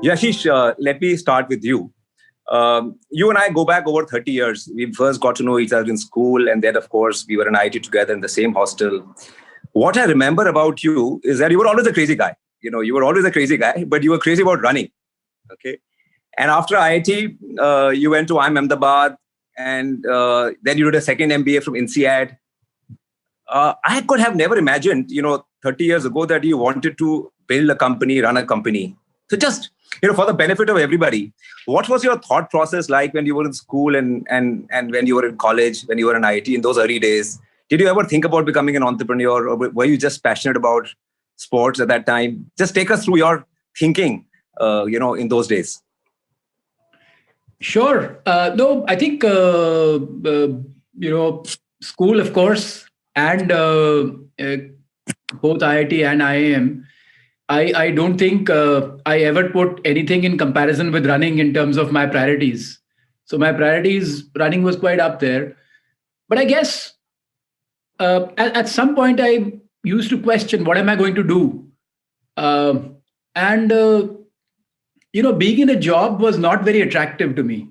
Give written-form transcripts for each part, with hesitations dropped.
Yashish, let me start with you. You and I go back over 30 years. We first got to know each other in school, and then, of course, we were in IT together in the same hostel. What I remember about you is that you were always a crazy guy. You were always a crazy guy, but you were crazy about running. Okay. And after IIT, you went to IIM Ahmedabad, and then you did a second MBA from INSEAD. I could have never imagined, 30 years ago that you wanted to build a company, run a company. So just, for the benefit of everybody, what was your thought process like when you were in school and when you were in college, when you were in IT in those early days? Did you ever think about becoming an entrepreneur, or were you just passionate about sports at that time? Just take us through your thinking, in those days. Sure. No, I think, school, of course, and both IIT and IIM, I don't think I ever put anything in comparison with running in terms of my priorities. So my priorities, running was quite up there. But I guess at some point I used to question, what am I going to do? Being in a job was not very attractive to me.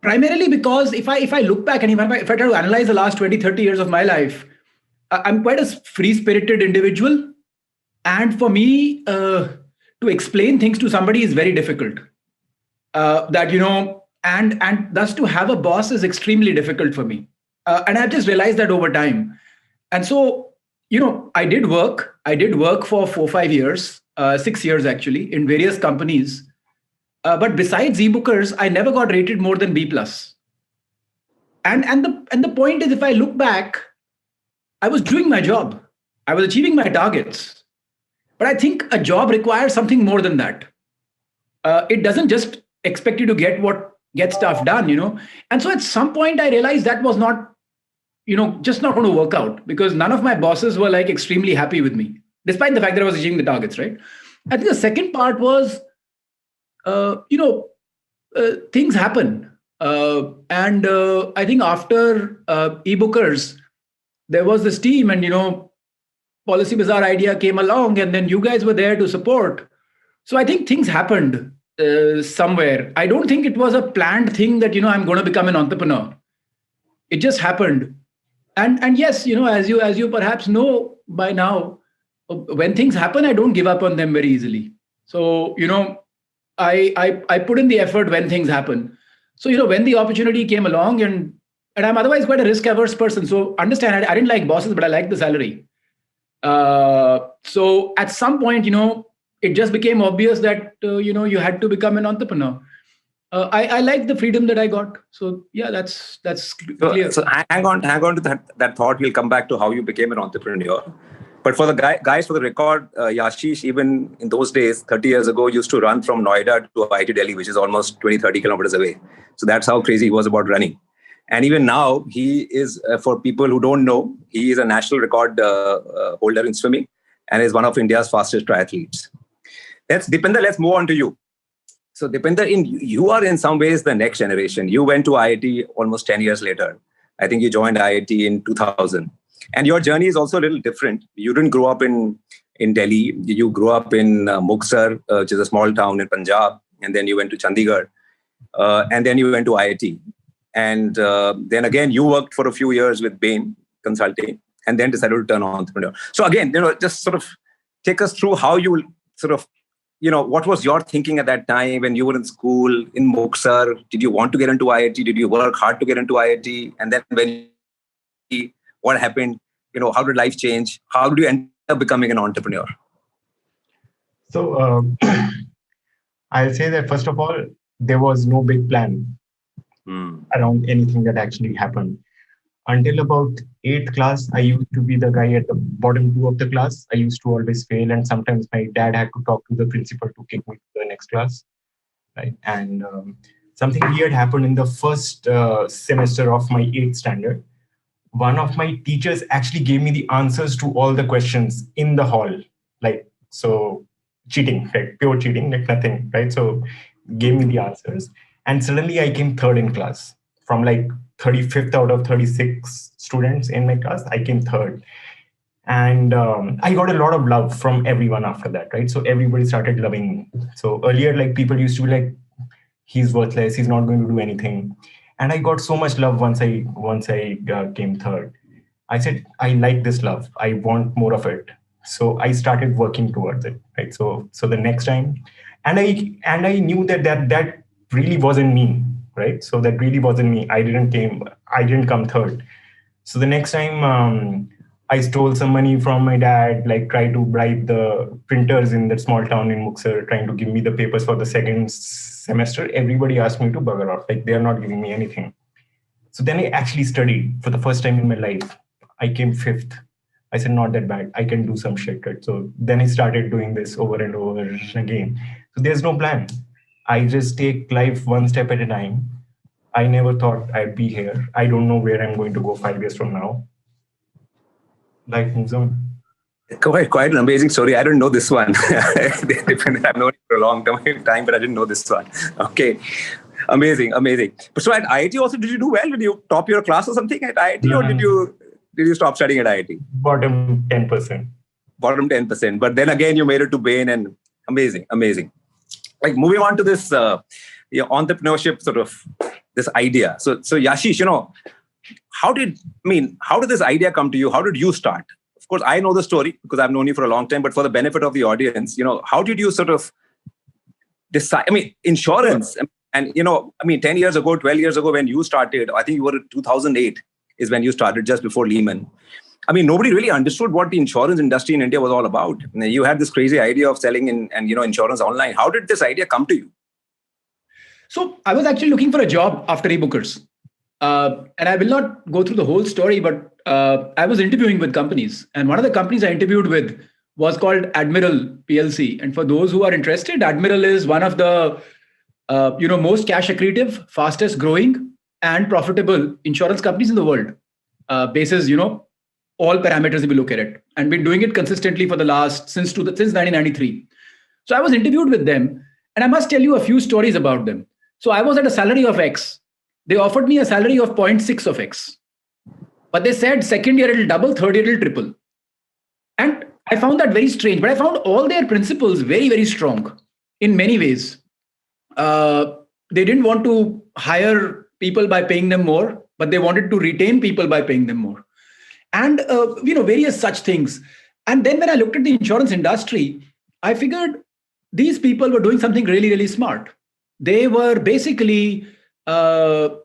Primarily because if I look back and if I try to analyze the last 20, 30 years of my life, I'm quite a free-spirited individual. And for me, to explain things to somebody is very difficult. And thus to have a boss is extremely difficult for me. And I've just realized that over time. And so, I did work for 4-5 years, 6 years actually, in various companies. But besides e-bookers, I never got rated more than B+. And the point is, if I look back, I was doing my job. I was achieving my targets. But I think a job requires something more than that. It doesn't just expect you to get stuff done, And so at some point I realized that was not, just not going to work out, because none of my bosses were like extremely happy with me, despite the fact that I was achieving the targets, right? I think the second part was, things happen. And I think after e-bookers, there was this team and, PolicyBazaar idea came along, and then you guys were there to support. So I think things happened somewhere. I don't think it was a planned thing that, I'm going to become an entrepreneur. It just happened. And yes, as you perhaps know by now, when things happen, I don't give up on them very easily. So, I put in the effort when things happen. So, when the opportunity came along, and I'm otherwise quite a risk-averse person. So understand, I didn't like bosses, but I liked the salary. So at some point, it just became obvious that, you had to become an entrepreneur. I like the freedom that I got. So yeah, that's clear. So hang on to that thought. We'll come back to how you became an entrepreneur. But for the guys, for the record, Yashish, even in those days, 30 years ago, used to run from Noida to IIT Delhi, which is almost 20-30 kilometers away. So that's how crazy he was about running. And even now, he is, for people who don't know, he is a national record holder in swimming and is one of India's fastest triathletes. Deepinder, let's move on to you. So Deepinder, you are in some ways the next generation. You went to IIT almost 10 years later. I think you joined IIT in 2000. And your journey is also a little different. You didn't grow up in Delhi. You grew up in Muktsar, which is a small town in Punjab. And then you went to Chandigarh. And then you went to IIT. And then again, you worked for a few years with Bain Consulting and then decided to turn entrepreneur. So again, just sort of take us through how you sort of, what was your thinking at that time when you were in school in Muktsar? Did you want to get into IIT? Did you work hard to get into IIT? And then what happened? How did life change? How did you end up becoming an entrepreneur? So I'll say that first of all, there was no big plan around anything that actually happened. Until about 8th class, I used to be the guy at the bottom 2 of the class. I used to always fail, and sometimes my dad had to talk to the principal to kick me to the next class. Right? And something weird happened in the first semester of my 8th standard. One of my teachers actually gave me the answers to all the questions in the hall. So cheating, pure cheating, nothing, right? So gave me the answers. And suddenly I came 3rd in class. From 35th out of 36 students in my class, I came 3rd. And I got a lot of love from everyone after that, right? So everybody started loving me. So earlier, like, people used to be like, he's worthless, he's not going to do anything. And I got so much love once I came third. I said, I like this love, I want more of it. So I started working towards it, right? So the next time, and I knew that really wasn't me, right? So that really wasn't me. I didn't come third. So the next time, I stole some money from my dad, like tried to bribe the printers in that small town in Muxar, trying to give me the papers for the second semester. Everybody asked me to bugger off, like they are not giving me anything. So then I actually studied for the first time in my life. I came fifth. I said, not that bad, I can do some shit. Right? So then I started doing this over and over again. So there's no plan. I just take life one step at a time. I never thought I'd be here. I don't know where I'm going to go 5 years from now. Life moves on. Quite an amazing story. I didn't know this one. I've known it for a long time, but I didn't know this one. Okay. Amazing. But so at IIT also, did you do well? Did you top your class or something at IIT, or did you stop studying at IIT? Bottom 10%. Bottom 10%. But then again, you made it to Bain, and amazing. Like, moving on to this entrepreneurship sort of this idea. So Yashish, how did this idea come to you? How did you start? Of course, I know the story because I've known you for a long time, but for the benefit of the audience, how did you sort of decide? I mean, insurance, and 10 years ago, 12 years ago, when you started, I think you were in 2008 is when you started, just before Lehman. I mean, nobody really understood what the insurance industry in India was all about. You had this crazy idea of selling insurance online. How did this idea come to you? So I was actually looking for a job after eBookers. And I will not go through the whole story, but I was interviewing with companies. And one of the companies I interviewed with was called Admiral PLC. And for those who are interested, Admiral is one of the most cash accretive, fastest growing and profitable insurance companies in the world. Basis, all parameters if you look at it. And been doing it consistently for since 1993. So I was interviewed with them. And I must tell you a few stories about them. So I was at a salary of X. They offered me a salary of 0.6 of X. But they said second year it'll double, third year it'll triple. And I found that very strange. But I found all their principles very, very strong in many ways. They didn't want to hire people by paying them more, but they wanted to retain people by paying them more. And, various such things. And then when I looked at the insurance industry, I figured these people were doing something really, really smart. They were basically, able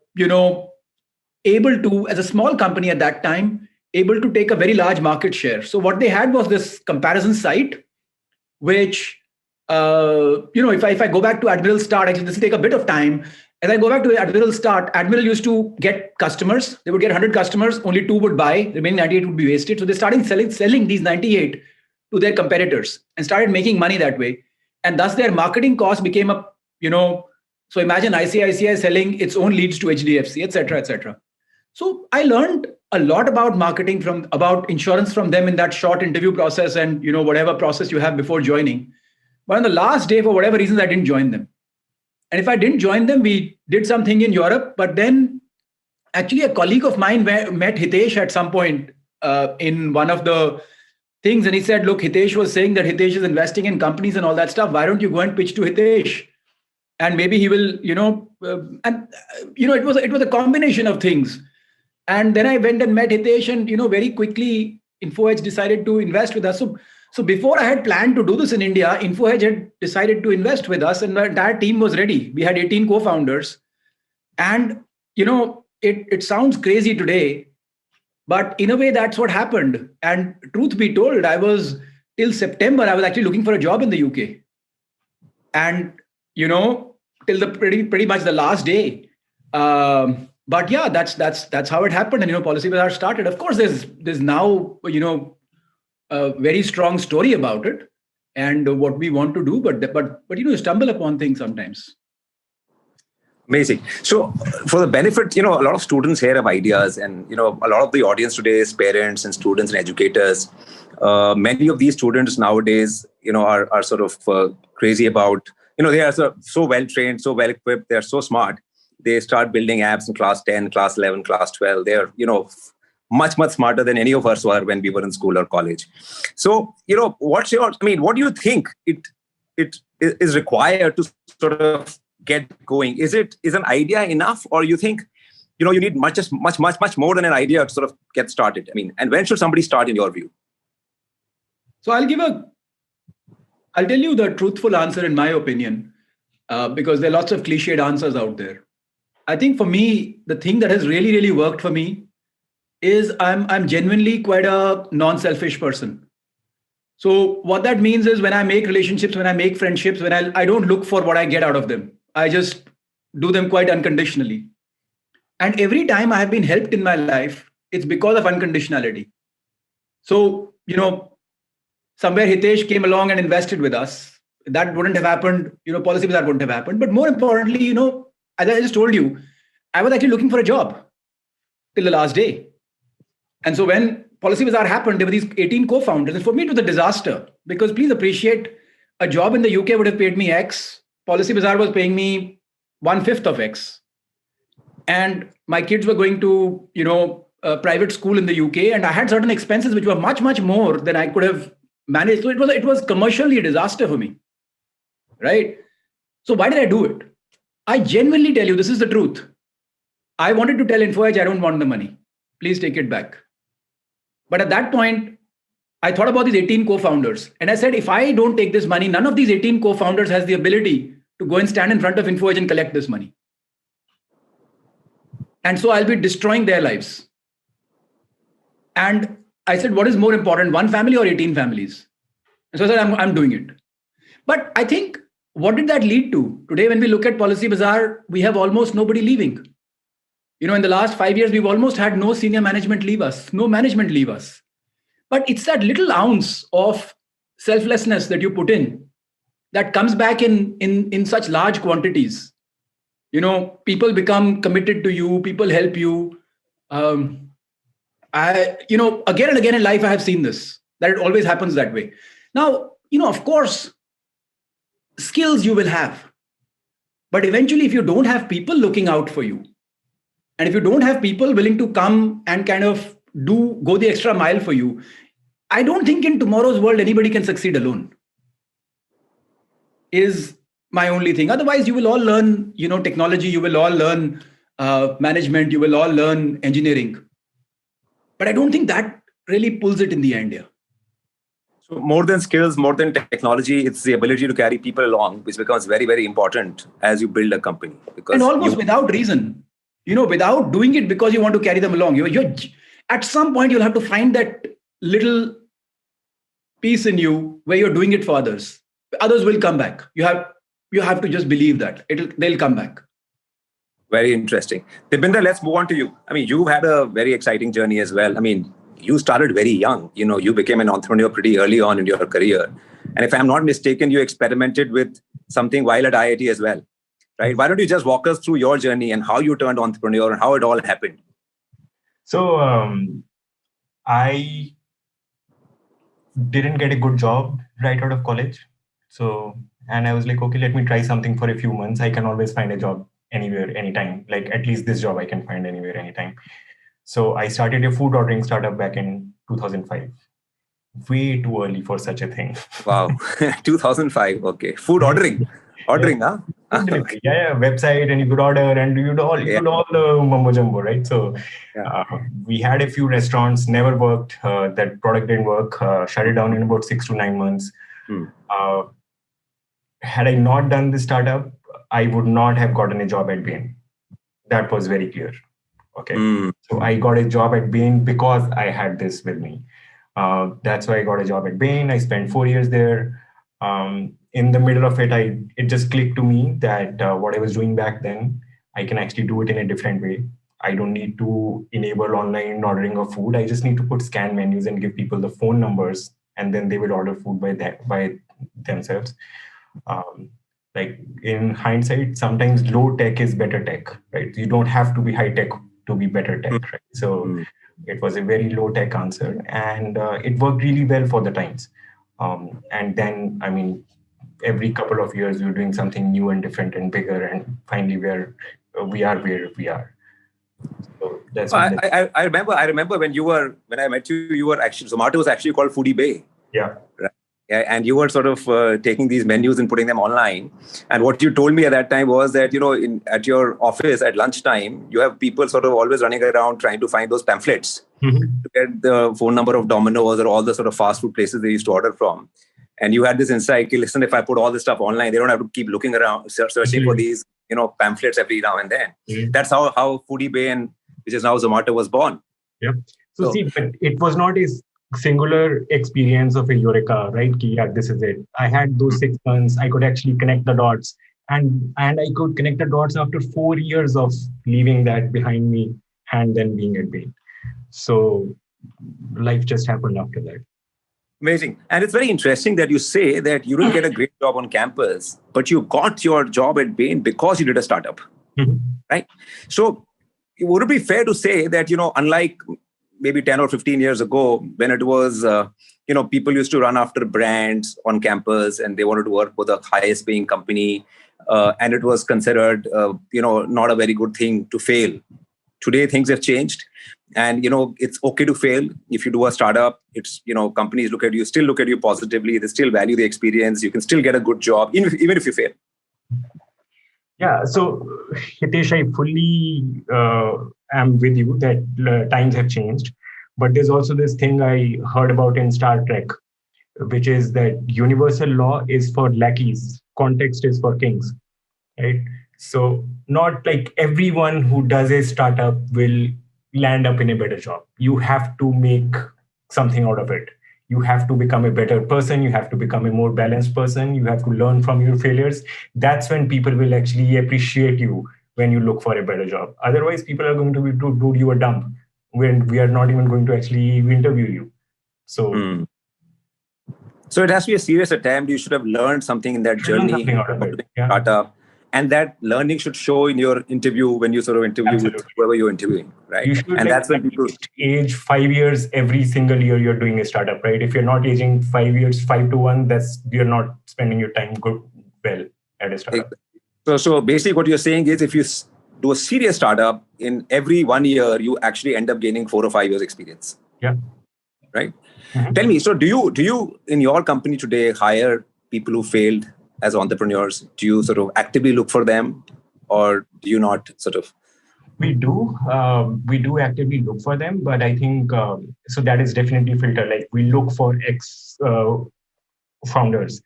to, as a small company at that time, able to take a very large market share. So what they had was this comparison site, which, if I go back to Admiral Start, actually this will take a bit of time. As I go back to Admiral Start, Admiral used to get customers. They would get 100 customers, only 2 would buy, the remaining 98 would be wasted. So they started selling these 98 to their competitors and started making money that way. And thus their marketing cost became so imagine ICICI selling its own leads to HDFC, et cetera, et cetera. So I learned a lot about marketing about insurance from them in that short interview process and, whatever process you have before joining. But on the last day, for whatever reasons, I didn't join them. And if I didn't join them, we did something in Europe. But then actually a colleague of mine met Hitesh at some point in one of the things. And he said, look, Hitesh was saying that Hitesh is investing in companies and all that stuff. Why don't you go and pitch to Hitesh? And maybe he will, it was a combination of things. And then I went and met Hitesh and, very quickly, InfoEdge decided to invest with us. So before I had planned to do this in India, InfoEdge had decided to invest with us and the entire team was ready. We had 18 co-founders. And, it sounds crazy today, but in a way, that's what happened. And truth be told, till September, I was actually looking for a job in the UK. And, till the pretty much the last day. But yeah, that's how it happened. And, PolicyBazaar started. Of course, there's now, a very strong story about it and what we want to do, but you stumble upon things sometimes. Amazing. So for the benefit, a lot of students here have ideas and, a lot of the audience today is parents and students and educators. Many of these students nowadays, are sort of crazy about, they are so well trained, so well equipped. They're so smart. They start building apps in class 10, class 11, class 12. They're, much, much smarter than any of us were when we were in school or college. So, what do you think it is required to sort of get going? Is an idea enough, or you think, you need much more than an idea to sort of get started? And when should somebody start in your view? So I'll tell you the truthful answer in my opinion, because there are lots of cliched answers out there. I think for me, the thing that has really, really worked for me is I'm genuinely quite a non-selfish person. So what that means is when I make relationships, when I make friendships, when I don't look for what I get out of them. I just do them quite unconditionally. And every time I have been helped in my life, it's because of unconditionality. So, somewhere Hitesh came along and invested with us. That wouldn't have happened. PolicyBazaar wouldn't have happened. But more importantly, as I just told you, I was actually looking for a job till the last day. And so when PolicyBazaar happened, there were these 18 co-founders. And for me, it was a disaster, because please appreciate, a job in the UK would have paid me X. PolicyBazaar was paying me 1/5 of X. And my kids were going to, a private school in the UK. And I had certain expenses which were much, much more than I could have managed. So it was commercially a disaster for me. Right? So why did I do it? I genuinely tell you, this is the truth. I wanted to tell InfoEdge, I don't want the money. Please take it back. But at that point, I thought about these 18 co-founders. And I said, if I don't take this money, none of these 18 co-founders has the ability to go and stand in front of InfoEdge and collect this money. And so I'll be destroying their lives. And I said, what is more important, one family or 18 families? And so I said, I'm doing it. But I think, what did that lead to? Today, when we look at PolicyBazaar, we have almost nobody leaving. In the last 5 years, we've almost had no senior management leave us, no management leave us. But it's that little ounce of selflessness that you put in that comes back in such large quantities. People become committed to you, people help you. Again and again in life, I have seen this, that it always happens that way. Now, of course, skills you will have. But eventually, if you don't have people looking out for you, and if you don't have people willing to come and kind of go the extra mile for you, I don't think in tomorrow's world anybody can succeed alone. Is my only thing. Otherwise, you will all learn, technology, you will all learn management, you will all learn engineering. But I don't think that really pulls it in the end here. So more than skills, more than technology, it's the ability to carry people along, which becomes very, very important as you build a company. Because and almost without reason, without doing it because you want to carry them along. You're at some point, you'll have to find that little piece in you where you're doing it for others. Others will come back. You have to just believe that they'll come back. Very interesting. Deepinder, let's move on to you. You had a very exciting journey as well. You started very young. You became an entrepreneur pretty early on in your career. And if I'm not mistaken, you experimented with something while at IIT as well, right? Why don't you just walk us through your journey and how you turned entrepreneur and how it all happened? So I didn't get a good job right out of college. And I was like, okay, let me try something for a few months. I can always find a job anywhere, anytime. Like at least this job I can find anywhere, anytime. So I started a food ordering startup back in 2005. Way too early for such a thing. Wow. 2005. Okay. Food ordering. Ordering, yeah. Huh? Yeah. Website, and you could order and you do all the mumbo jumbo, right? So we had a few restaurants, never worked. That product didn't work. Shut it down in about 6 to 9 months. Had I not done this startup, I would not have gotten a job at Bain. That was very clear. Okay. So I got a job at Bain because I had this with me. That's why I got a job at Bain. I spent 4 years there. In the middle of it, it just clicked to me that what I was doing back then, I can actually do it in a different way. I don't need to enable online ordering of food. I just need to put scan menus and give people the phone numbers, and then they will order food by themselves. Like in hindsight, sometimes low tech is better tech, right? You don't have to be high tech to be better tech, right? So it was a very low tech answer, and it worked really well for the times. And then, every couple of years, we were doing something new and different and bigger, and finally we are where we are. So That's I, I remember when I met you, you were actually, Zomato was actually called Foodie Bay. Yeah. Right? Yeah, and you were sort of taking these menus and putting them online. And what you told me at that time was that, at your office at lunchtime, you have people sort of always running around trying to find those pamphlets to get the phone number of Domino's or all the sort of fast food places they used to order from. And you had this insight, listen, if I put all this stuff online, they don't have to keep looking around, searching for these, pamphlets every now and then. That's how Foodie Bay, and which is now Zomato, was born. Yep. So see, but it was not a singular experience of a eureka, right? Yeah, this is it. I had those 6 months. I could actually connect the dots, and I could connect the dots after 4 years of leaving that behind me and then being at Bain. So life just happened after that. Amazing. And it's very interesting that you say that you didn't get a great job on campus, but you got your job at Bain because you did a startup, right? So would it be fair to say that, unlike maybe 10 or 15 years ago, when it was, people used to run after brands on campus and they wanted to work for the highest paying company, and it was considered, not a very good thing to fail. Today, things have changed. And, it's okay to fail. If you do a startup, it's, companies still look at you positively. They still value the experience. You can still get a good job, even if you fail. Yeah. So, Hitesh, I fully am with you that times have changed. But there's also this thing I heard about in Star Trek, which is that universal law is for lackeys. Context is for kings, right? So not like everyone who does a startup will land up in a better job. You have to make something out of it. You have to become a better person. You have to become a more balanced person. You have to learn from your failures. That's when people will actually appreciate you when you look for a better job. Otherwise, people are going to do you a dump when we are not even going to actually interview you. So, So it has to be a serious attempt. You should have learned something in that journey. Out of it. Yeah. Startup. And that learning should show in your interview when you sort of interview with whoever you're interviewing, right? You should, and that's when people age 5 years every single year you're doing a startup, right? If you're not aging 5 years, 5 to 1, you're not spending your time well at a startup. So basically what you're saying is if you do a serious startup, in every 1 year, you actually end up gaining 4 or 5 years experience. Yeah. Right? Tell me, so do you in your company today hire people who failed as entrepreneurs? Do you sort of actively look for them, or do you not sort of? We do actively look for them, but I think so that is definitely filter. Like we look for ex founders,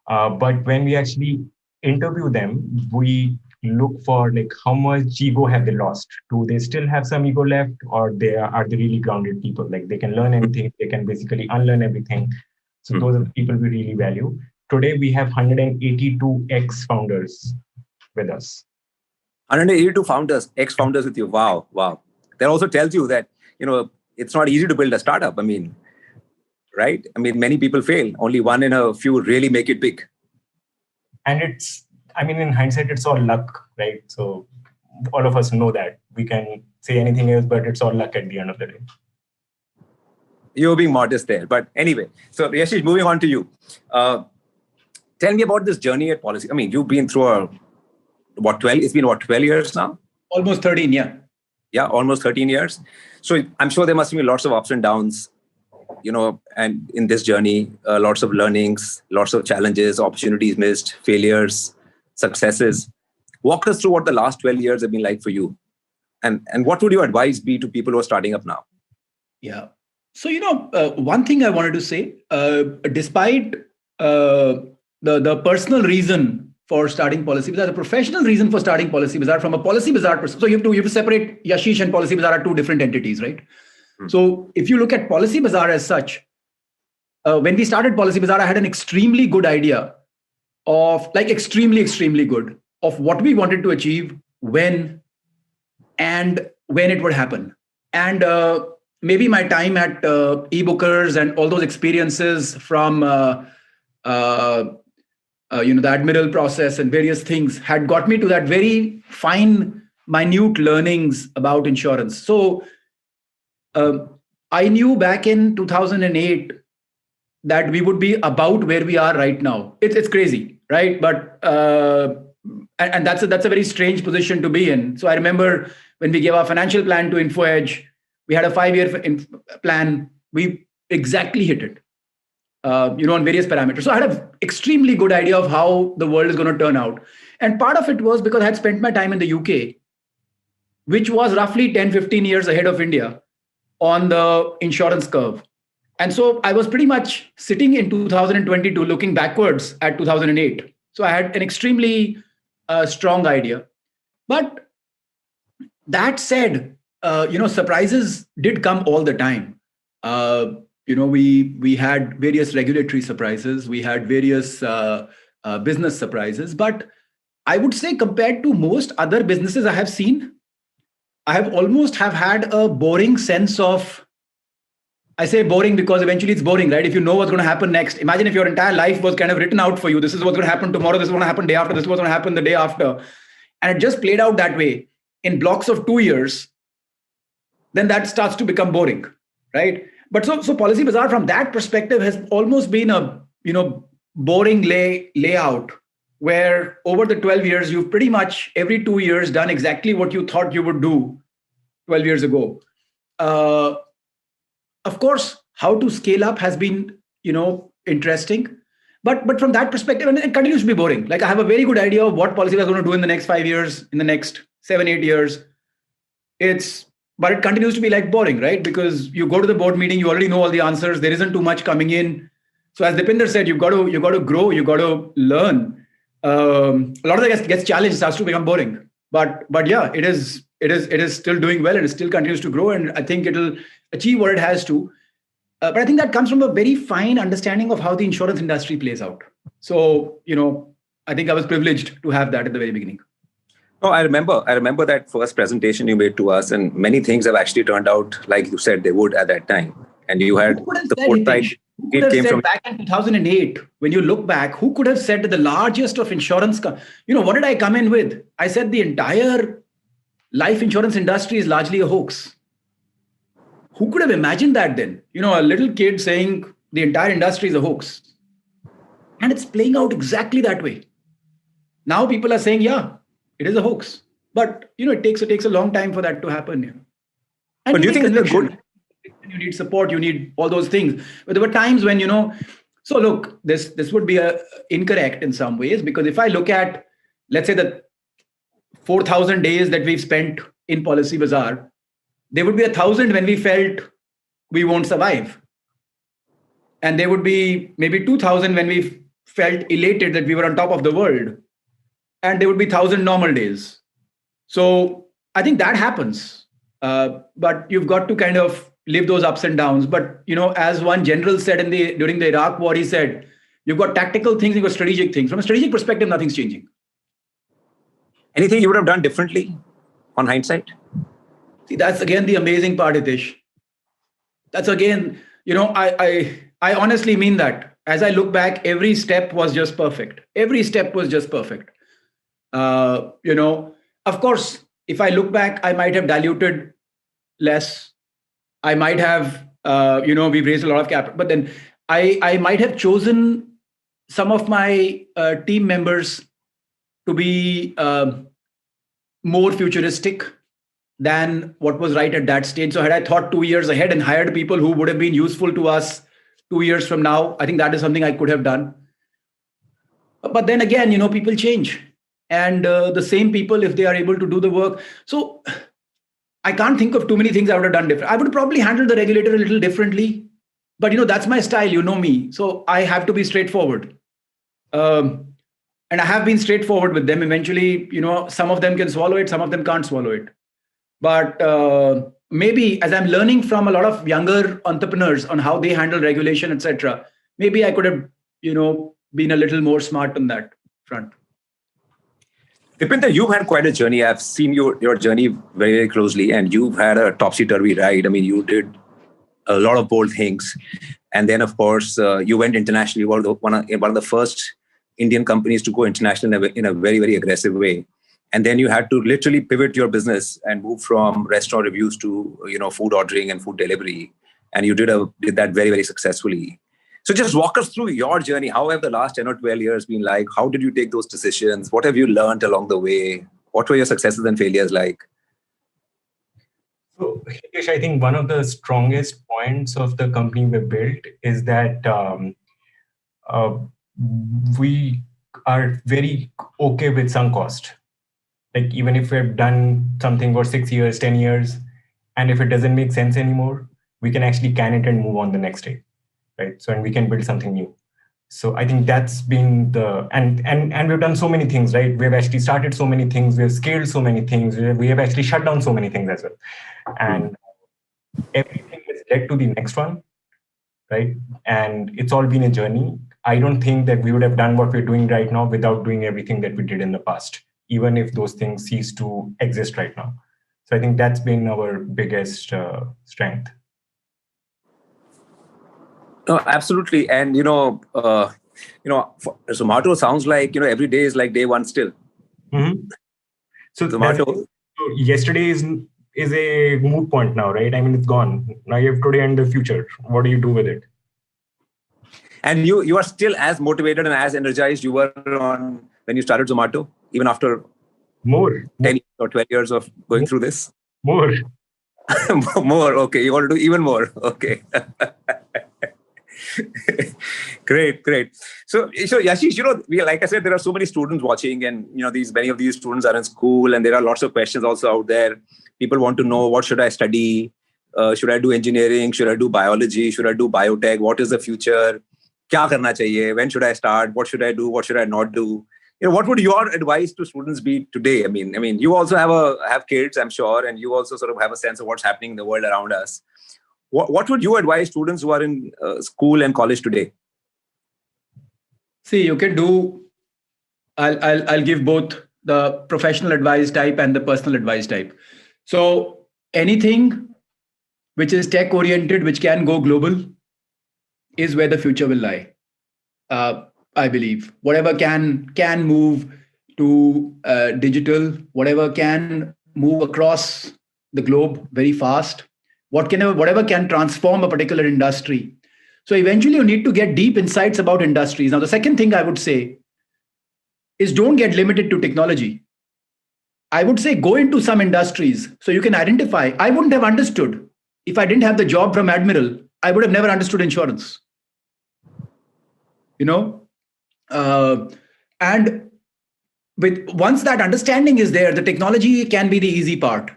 but when we actually interview them, we look for like how much ego have they lost? Do they still have some ego left, or are they really grounded people? Like they can learn anything, they can basically unlearn everything. So those are the people we really value. Today, we have 182 ex-founders with us. 182 founders, ex-founders with you. Wow. That also tells you that, it's not easy to build a startup. I mean, right? I mean, many people fail. Only one in a few really make it big. And in hindsight, it's all luck, right? So all of us know that. We can say anything else, but it's all luck at the end of the day. You're being modest there. But anyway, so Yashish, moving on to you. Tell me about this journey at Policy. I mean, you've been through 12? It's been 12 years now? Almost 13, yeah. Yeah, almost 13 years. So I'm sure there must be lots of ups and downs, and in this journey, lots of learnings, lots of challenges, opportunities missed, failures, successes. Walk us through what the last 12 years have been like for you. And what would your advice be to people who are starting up now? Yeah. So, one thing I wanted to say, despite the personal reason for starting PolicyBazaar, the professional reason for starting PolicyBazaar from a PolicyBazaar perspective. So you have to separate Yashish and PolicyBazaar are two different entities, right? So if you look at PolicyBazaar as such, when we started PolicyBazaar, I had an extremely good idea of extremely good of what we wanted to achieve, when it would happen. And maybe my time at e-bookers and all those experiences from the Admiral process and various things had got me to that very fine, minute learnings about insurance. So I knew back in 2008 that we would be about where we are right now. It's crazy, right? But and that's a very strange position to be in. So I remember when we gave our financial plan to InfoEdge, we had a 5-year plan. We exactly hit it, on various parameters. So I had an extremely good idea of how the world is going to turn out. And part of it was because I had spent my time in the UK, which was roughly 10, 15 years ahead of India on the insurance curve. And so I was pretty much sitting in 2022 looking backwards at 2008. So I had an extremely strong idea. But that said, surprises did come all the time. We had various regulatory surprises. We had various business surprises. But I would say compared to most other businesses I have seen, I have almost had a boring sense of, I say boring because eventually it's boring, right? If you know what's going to happen next, imagine if your entire life was kind of written out for you. This is what's going to happen tomorrow. This is what's going to happen day after. This is what's going to happen the day after. And it just played out that way in blocks of 2 years. Then that starts to become boring, right? But so PolicyBazaar from that perspective has almost been a, boring layout where over the 12 years, you've pretty much every 2 years done exactly what you thought you would do 12 years ago. Of course, how to scale up has been, interesting. But from that perspective, and it continues to be boring. Like I have a very good idea of what PolicyBazaar is going to do in the next 5 years, in the next 7-8 years. But it continues to be like boring, right? Because you go to the board meeting, you already know all the answers. There isn't too much coming in. So as Deepinder said, you've got to grow, you've got to learn. A lot of that gets challenged, it starts to become boring. But yeah, it is still doing well and it still continues to grow. And I think it'll achieve what it has to. But I think that comes from a very fine understanding of how the insurance industry plays out. So, I think I was privileged to have that at the very beginning. No, I remember that first presentation you made to us, and many things have actually turned out like you said they would at that time. And you had the foresight. It came from back in 2008. When you look back, who could have said that the largest of insurance? What did I come in with? I said the entire life insurance industry is largely a hoax. Who could have imagined that then? A little kid saying the entire industry is a hoax. And it's playing out exactly that way. Now people are saying, yeah, it is a hoax. But, it takes a long time for that to happen. And but do you think it's a good... You need support, you need all those things. But there were times when, so look, this would be incorrect in some ways, because if I look at, let's say the 4,000 days that we've spent in PolicyBazaar, there would be 1,000 when we felt we won't survive. And there would be maybe 2,000 when we felt elated that we were on top of the world. And there would be 1,000 normal days. So I think that happens. But you've got to kind of live those ups and downs. But, as one general said during the Iraq war, he said, you've got tactical things, you've got strategic things. From a strategic perspective, nothing's changing. Anything you would have done differently on hindsight? See, that's again the amazing part, Hitesh. That's again, I honestly mean that. As I look back, every step was just perfect. Every step was just perfect. Of course, if I look back, I might have diluted less. I might have, we've raised a lot of capital, but then I might have chosen some of my team members to be more futuristic than what was right at that stage. So had I thought 2 years ahead and hired people who would have been useful to us 2 years from now, I think that is something I could have done. But then again, people change. And the same people, if they are able to do the work. So I can't think of too many things I would have done different. I would probably handle the regulator a little differently. But, that's my style. You know me. So I have to be straightforward. And I have been straightforward with them. Eventually, some of them can swallow it. Some of them can't swallow it. But maybe as I'm learning from a lot of younger entrepreneurs on how they handle regulation, etc., maybe I could have, been a little more smart on that front. Deepinder, you've had quite a journey. I've seen your journey very, very closely, and you've had a topsy-turvy ride. I mean, you did a lot of bold things. And then, of course, you went internationally. You were one of the first Indian companies to go international in a very, very aggressive way. And then you had to literally pivot your business and move from restaurant reviews to, food ordering and food delivery. And you did that very, very successfully. So just walk us through your journey. How have the last 10 or 12 years been like? How did you take those decisions? What have you learned along the way? What were your successes and failures like? So, Hitesh, I think one of the strongest points of the company we built is that we are very okay with sunk cost. Like, even if we've done something for 6 years, 10 years, and if it doesn't make sense anymore, we can actually can it and move on the next day, right? So, and we can build something new. So I think that's been and we've done so many things, right? We've actually started so many things, we've scaled so many things, we have actually shut down so many things as well. And everything has led to the next one, right? And it's all been a journey. I don't think that we would have done what we're doing right now without doing everything that we did in the past, even if those things cease to exist right now. So I think that's been our biggest strength. No, absolutely. And, Zomato sounds like, every day is like day one still. Mm-hmm. So Zomato. Yesterday is a moot point now, right? I mean, it's gone. Now you have today and the future. What do you do with it? And you are still as motivated and as energized you were on when you started Zomato, even after more 10 or 12 years of going through this? More. More. Okay. You want to do even more. Okay. Great. So Yashish, like I said, there are so many students watching, and many of these students are in school, and there are lots of questions also out there. People want to know, what should I study? Should I do engineering? Should I do biology? Should I do biotech? What is the future? Kya karna chahiye? When should I start? What should I do? What should I not do? What would your advice to students be today? I mean, you also have kids, I'm sure, and you also sort of have a sense of what's happening in the world around us. What would you advise students who are in school and college today? See, you can do. I'll give both the professional advice type and the personal advice type. So anything which is tech oriented, which can go global, is where the future will lie. I believe whatever can move to digital, whatever can move across the globe very fast, whatever can transform a particular industry. So eventually you need to get deep insights about industries. Now, the second thing I would say is, don't get limited to technology. I would say go into some industries so you can identify. I wouldn't have understood if I didn't have the job from Admiral. I would have never understood insurance. And once that understanding is there, the technology can be the easy part.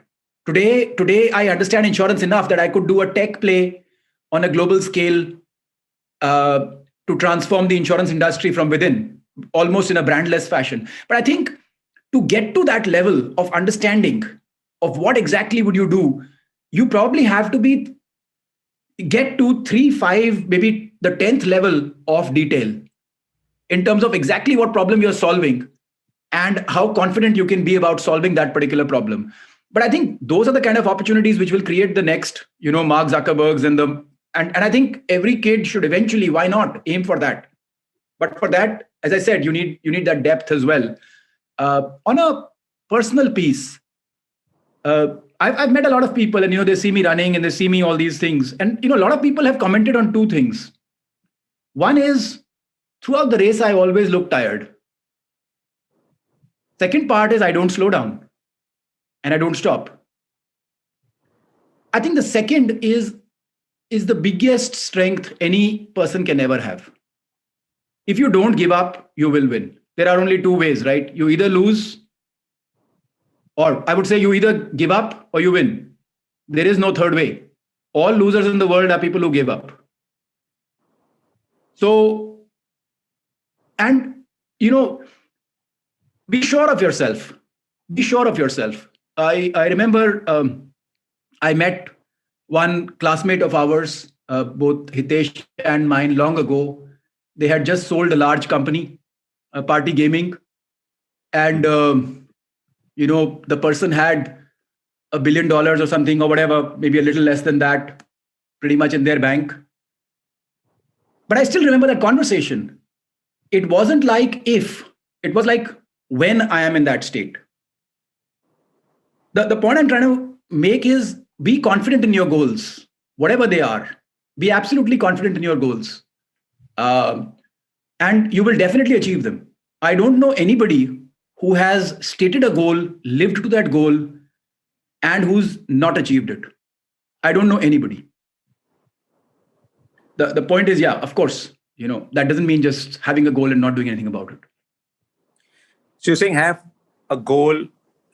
Today, I understand insurance enough that I could do a tech play on a global scale to transform the insurance industry from within, almost in a brandless fashion. But I think to get to that level of understanding of what exactly would you do, you probably have to get to 3, 5, maybe the 10th level of detail in terms of exactly what problem you're solving and how confident you can be about solving that particular problem. But I think those are the kind of opportunities which will create the next, Mark Zuckerbergs and I think every kid should eventually, why not, aim for that. But for that, as I said, you need that depth as well. On a personal piece, I've met a lot of people, and they see me running and they see me all these things, and a lot of people have commented on two things. One is, throughout the race, I always look tired. Second part is, I don't slow down and I don't stop. I think the second is the biggest strength any person can ever have. If you don't give up, you will win. There are only two ways, right? You either lose, or I would say you either give up or you win. There is no third way. All losers in the world are people who give up. So, and be sure of yourself. Be sure of yourself. I remember I met one classmate of ours, both Hitesh and mine, long ago. They had just sold a large company, Party Gaming, and the person had $1 billion or something, or whatever, maybe a little less than that, pretty much in their bank. But I still remember that conversation. It wasn't like if, it was like when I am in that state. The point I'm trying to make is, be confident in your goals, whatever they are. Be absolutely confident in your goals. And you will definitely achieve them. I don't know anybody who has stated a goal, lived to that goal, and who's not achieved it. I don't know anybody. The point is, yeah, of course, that doesn't mean just having a goal and not doing anything about it. So you're saying have a goal,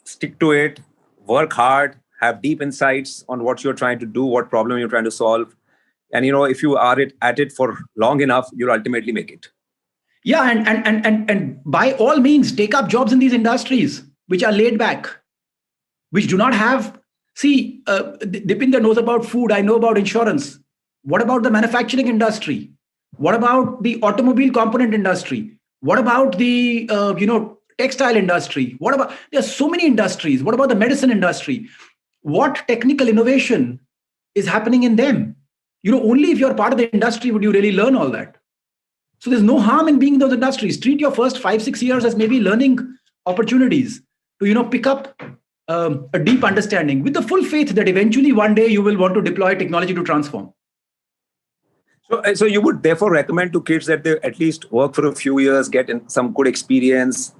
stick to it, work hard, have deep insights on what you're trying to do, what problem you're trying to solve. And, if you are at it for long enough, you'll ultimately make it. Yeah. And by all means, take up jobs in these industries, which are laid back, which do not have, Deepinder knows about food. I know about insurance. What about the manufacturing industry? What about the automobile component industry? What about the, textile industry? There are so many industries. What about the medicine industry? What technical innovation is happening in them? Only if you're part of the industry would you really learn all that. So there's no harm in being in those industries. Treat your first 5-6 years as maybe learning opportunities to, pick up a deep understanding with the full faith that eventually one day you will want to deploy technology to transform. So you would therefore recommend to kids that they at least work for a few years, get in some good experience,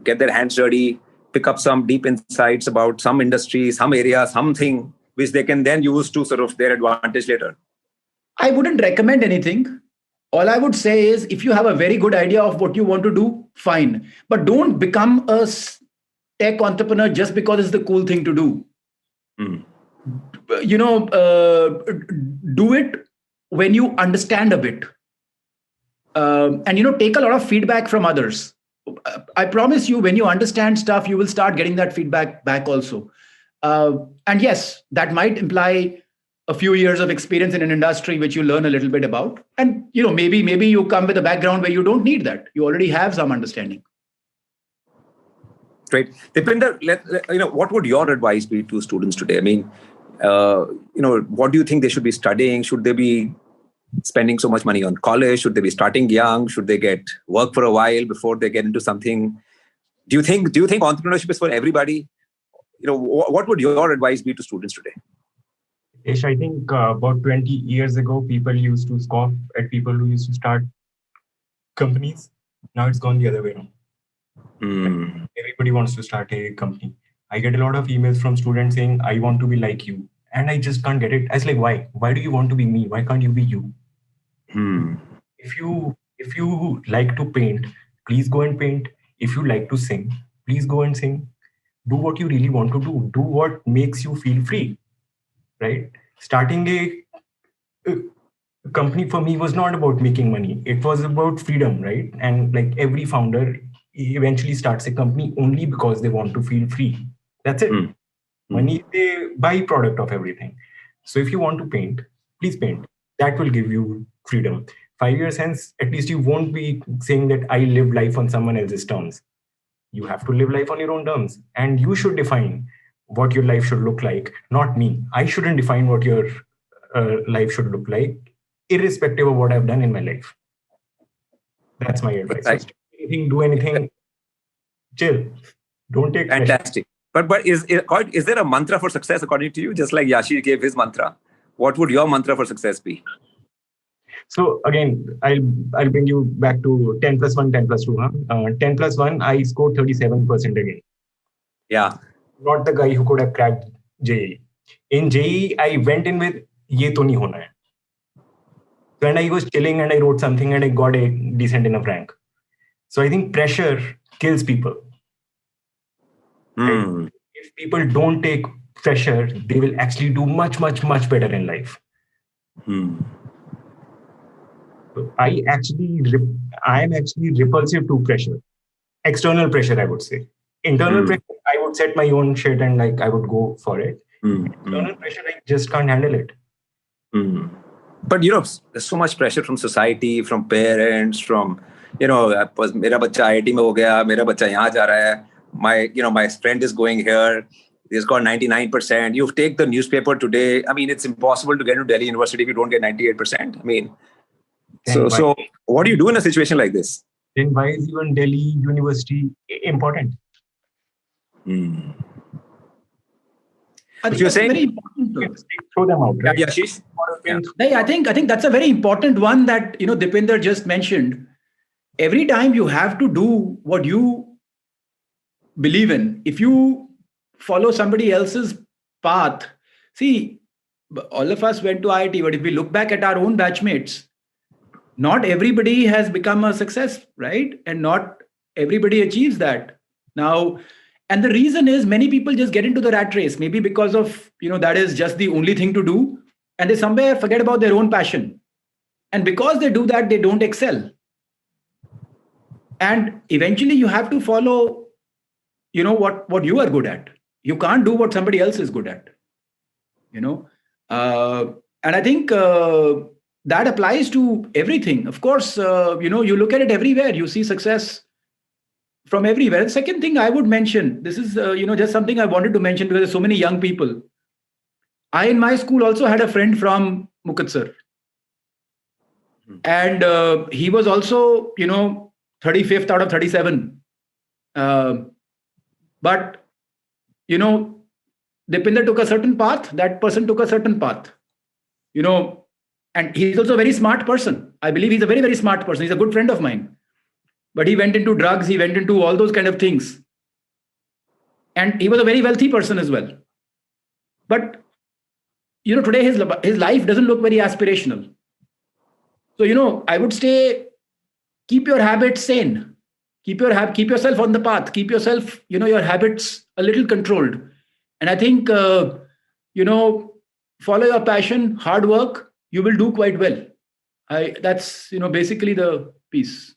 get their hands dirty, pick up some deep insights about some industry, some area, something which they can then use to sort of their advantage later. I wouldn't recommend anything. All I would say is if you have a very good idea of what you want to do, fine. But don't become a tech entrepreneur just because it's the cool thing to do. Do it when you understand a bit. And take a lot of feedback from others. I promise you, when you understand stuff, you will start getting that feedback back also. And yes, that might imply a few years of experience in an industry which you learn a little bit about. And maybe you come with a background where you don't need that. You already have some understanding. Great. Deepinder, what would your advice be to students today? I mean, what do you think they should be studying? Should they be spending so much money on college? Should they be starting young? Should they get work for a while before they get into something? Do you think entrepreneurship is for everybody? What would your advice be to students today? Ish, I think about 20 years ago, people used to scoff at people who used to start companies. Now it's gone the other way around. Everybody wants to start a company. I get a lot of emails from students saying, I want to be like you. And I just can't get it. I was like, why? Why do you want to be me? Why can't you be you? If you like to paint, please go and paint. If you like to sing, please go and sing. Do what you really want to do. Do what makes you feel free. Right? Starting a company for me was not about making money. It was about freedom, right? And like every founder eventually starts a company only because they want to feel free. That's it. Money is the byproduct of everything. So if you want to paint, please paint. That will give you freedom. 5 years hence, at least you won't be saying that I live life on someone else's terms. You have to live life on your own terms. And you should define what your life should look like, not me. I shouldn't define what your life should look like, irrespective of what I've done in my life. That's my advice. Right. So do anything, chill. Don't take fantastic. Pressure. But is there a mantra for success according to you? Just like Yashish gave his mantra, what would your mantra for success be? So again, I'll bring you back to 10 plus 1, 10 plus 2. 10 plus 1, I scored 37% again. Yeah. Not the guy who could have cracked JEE. In JEE, I went in with ye to nahi hona hai. When I was chilling and I wrote something and I got a decent enough rank. So I think pressure kills people. Right? If people don't take pressure, they will actually do much, much, much better in life. So I am actually repulsive to pressure. External pressure, I would say. Internal pressure, I would set my own shit and I would go for it. External pressure, I just can't handle it. But there's so much pressure from society, from parents, from mera bachcha IIT mein ho gaya, mera bachcha yahan ja raha hai. My friend is going here. He's got 99%. You take the newspaper today. I mean, it's impossible to get into Delhi University if you don't get 98%. I mean, so what do you do in a situation like this? Then why is even Delhi University important? But you're saying throw them out, right? Yeah, Yashish? I think that's a very important one that, Deepinder just mentioned. Every time you have to do what you believe in. If you follow somebody else's path, see, all of us went to IIT, but if we look back at our own batchmates, not everybody has become a success, right? And not everybody achieves that. Now, and the reason is many people just get into the rat race, maybe because of, that is just the only thing to do. And they somewhere forget about their own passion. And because they do that, they don't excel. And eventually you have to follow, what you are good at. You can't do what somebody else is good at, and I think that applies to everything. Of course, you look at it everywhere. You see success from everywhere. And second thing I would mention, this is, just something I wanted to mention because there's so many young people. I, in my school, also had a friend from Mukatsar. And he was also, 35th out of 37. But, Deepinder took a certain path, that person took a certain path, and he's also a very smart person. I believe he's a very, very smart person. He's a good friend of mine. But he went into drugs, he went into all those kind of things. And he was a very wealthy person as well. But, today his life doesn't look very aspirational. So, I would say, keep your habits sane. Keep yourself on the path. Keep yourself, your habits a little controlled. And I think, follow your passion, hard work, you will do quite well. That's, basically the piece.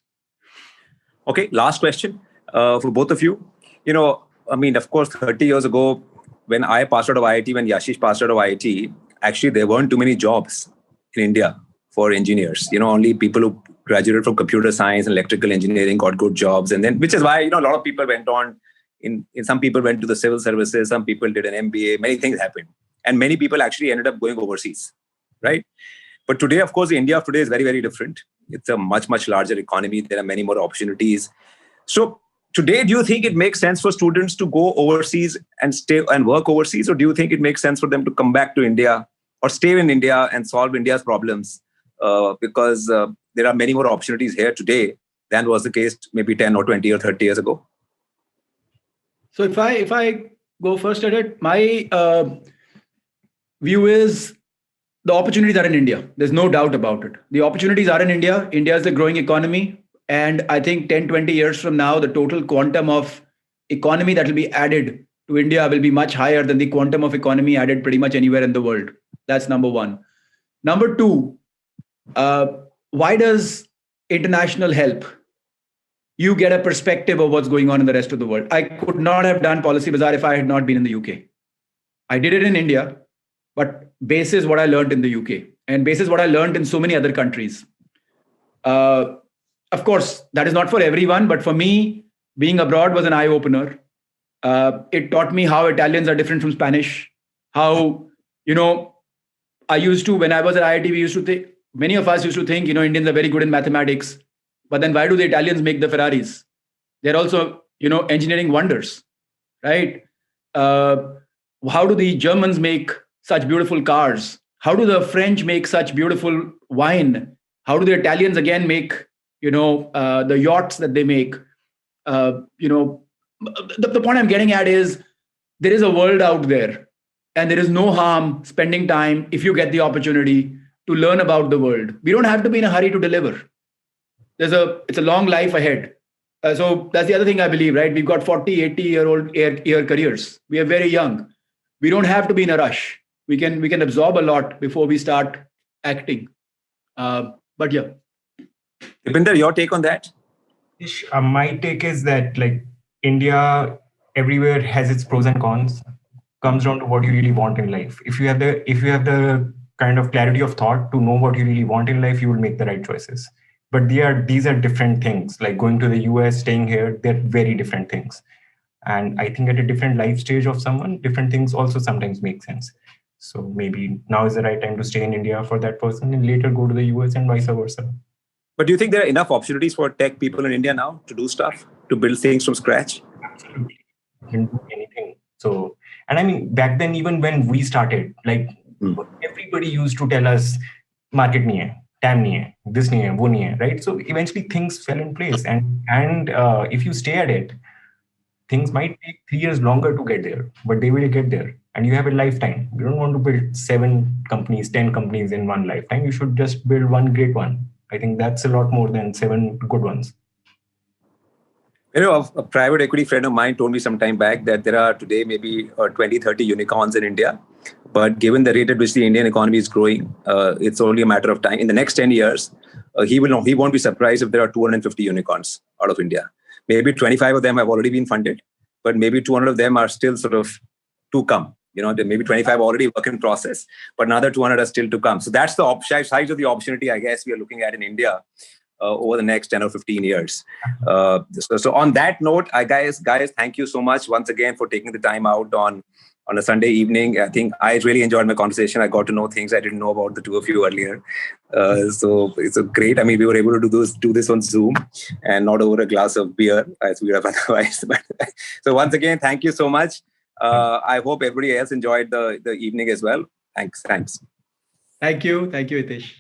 Okay, last question for both of you. Of course, 30 years ago, when I passed out of IIT, when Yashish passed out of IIT, actually, there weren't too many jobs in India for engineers. Only people who graduated from computer science and electrical engineering got good jobs. And then, which is why, a lot of people went on, in some people went to the civil services, some people did an MBA, many things happened. And many people actually ended up going overseas, right? But today, of course, India of today is very, very different. It's a much, much larger economy. There are many more opportunities. So today, do you think it makes sense for students to go overseas and stay and work overseas? Or do you think it makes sense for them to come back to India or stay in India and solve India's problems? Because there are many more opportunities here today than was the case maybe 10 or 20 or 30 years ago. So if I go first at it, my view is the opportunities are in India. There's no doubt about it. The opportunities are in India. India is a growing economy. And I think 10, 20 years from now, the total quantum of economy that will be added to India will be much higher than the quantum of economy added pretty much anywhere in the world. That's number one. Number two, why does international help? You get a perspective of what's going on in the rest of the world. I could not have done PolicyBazaar if I had not been in the UK. I did it in India, but basis what I learned in the UK and basis what I learned in so many other countries. Of course, that is not for everyone, but for me, being abroad was an eye-opener. It taught me how Italians are different from Spanish. How, I used to, when I was at IIT, we used to think, many of us used to think, Indians are very good in mathematics. But then why do the Italians make the Ferraris? They're also, engineering wonders, right? How do the Germans make such beautiful cars? How do the French make such beautiful wine? How do the Italians again make, the yachts that they make? The point I'm getting at is there is a world out there and there is no harm spending time if you get the opportunity to learn about the world. We don't have to be in a hurry to deliver. It's a long life ahead. So that's the other thing I believe, right? We've got 40, 80-year-old year careers. We are very young. We don't have to be in a rush. We can absorb a lot before we start acting. But yeah. Deepinder, your take on that? My take is that India everywhere has its pros and cons. Comes down to what you really want in life. If you have the kind of clarity of thought to know what you really want in life, you will make the right choices. But these are different things. Like going to the US, staying here, they're very different things. And I think at a different life stage of someone, different things also sometimes make sense. So maybe now is the right time to stay in India for that person and later go to the US and vice versa. But do you think there are enough opportunities for tech people in India now to do stuff, to build things from scratch? Absolutely. You can do anything. So, and I mean, back then, even when we started, every everybody used to tell us, market nahi hai, TAM nahi hai, this nahi hai, wo nahi hai, right? So eventually things fell in place, and if you stay at it, things might take 3 years longer to get there, but they will get there. And you have a lifetime. You don't want to build 7 companies, 10 companies in one lifetime. You should just build one great one. I think that's a lot more than 7 good ones. You know, a private equity friend of mine told me some time back that there are today maybe 20, 30 unicorns in India. But given the rate at which the Indian economy is growing, it's only a matter of time. In the next 10 years, he won't be surprised if there are 250 unicorns out of India. Maybe 25 of them have already been funded, but maybe 200 of them are still sort of to come. You know, maybe 25 already work in process, but another 200 are still to come. So that's the size of the opportunity, I guess, we are looking at in India over the next 10 or 15 years. So on that note, guys, thank you so much once again for taking the time out on a Sunday evening. I think I really enjoyed my conversation. I got to know things I didn't know about the two of you earlier. So it's a great. I mean, we were able to do this on Zoom and not over a glass of beer as we would have otherwise. So once again, thank you so much. I hope everybody else enjoyed the evening as well. Thanks. Thank you, Hitesh.